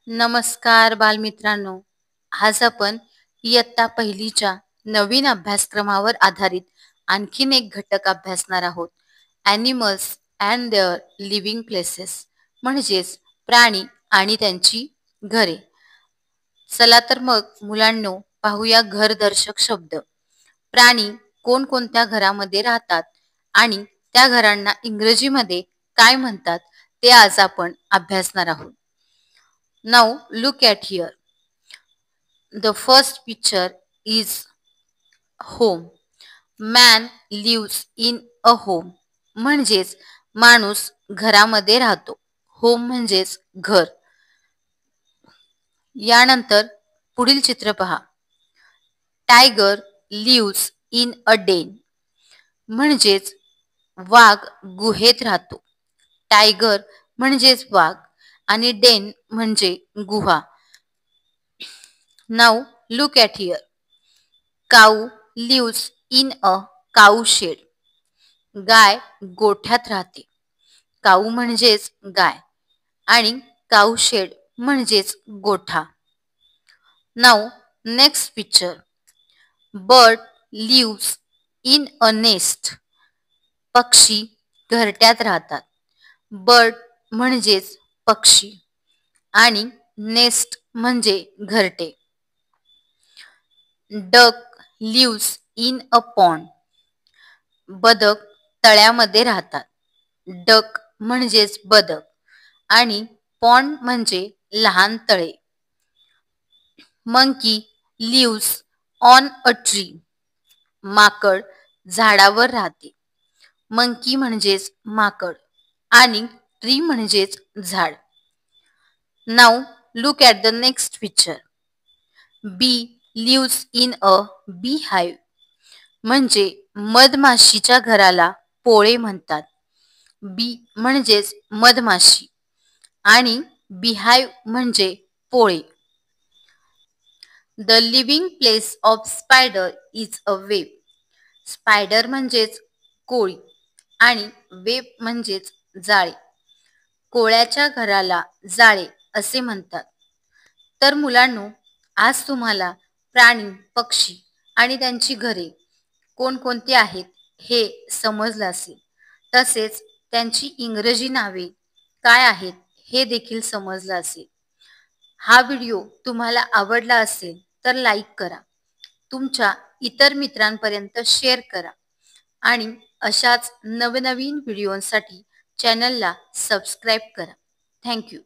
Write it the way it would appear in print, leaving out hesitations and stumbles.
नमस्कार बालमित्रांनो. आज आपण इयत्ता पहिलीच्या नवीन अभ्यासक्रमावर आधारित आणखीन एक घटक अभ्यासणार आहोत. Animals and their living places, म्हणजेच प्राणी आणि त्यांची घरे. चला तर मग मुलांनो, पाहूया घरदर्शक शब्द. प्राणी कोणकोणत्या घरामध्ये राहतात आणि त्या घरांना इंग्रजीमध्ये काय म्हणतात ते आज आपण अभ्यासणार आहोत. Now look at here. The first picture is home. Man lives in a home. म्हणजेच माणूस घरामध्ये राहतो. होम म्हणजेच घर. यानंतर पुढील चित्र पहा. Tiger lives in a den. म्हणजेच वाघ गुहेत राहतो. टायगर म्हणजेच वाघ आणि डेन म्हणजे गुहा. Now look at here. Cow lives in a cow shed. गाय गोठ्यात राहते. काऊ म्हणजेच गाय आणि काऊ शेड म्हणजेच गोठा. Now next picture. Bird lives in a nest. पक्षी घरट्यात राहतात. बर्ड म्हणजेच पक्षी आणि नेस्ट म्हणजे घरटे. Duck lives in a pond. बदक तळ्यामध्ये राहतात. डक म्हणजेच बदक आणि पॉन्ड म्हणजे लहान तळे. Monkey lives on a tree. माकड झाडावर राहते. मंकी म्हणजेच माकड आणि ट्री म्हणजेच झाड. Now look at the next picture. Bee lives in a beehive. म्हणजे मधमाशीच्या घराला पोळे म्हणतात. बी म्हणजेच मधमाशी आणि बिहाईव्ह म्हणजे पोळे. The living place of spider is a web. Spider म्हणजेच कोळी आणि वेब म्हणजेच जाळे. कोळ्याच्या घराला जाळे असे म्हणतात. तर मुलांनो, आज तुम्हाला प्राणी, पक्षी आणि त्यांची घरे कोणकोणती आहेत हे समजलं असेल. तसेच त्यांची इंग्रजी नावे काय आहेत हे देखील समजलं असेल. हा व्हिडिओ तुम्हाला आवडला असेल तर लाईक करा, तुमच्या इतर मित्रांपर्यंत शेअर करा आणि अशाच नवनवीन व्हिडिओसाठी चॅनलला सबस्क्राईब करा. थँक्यू.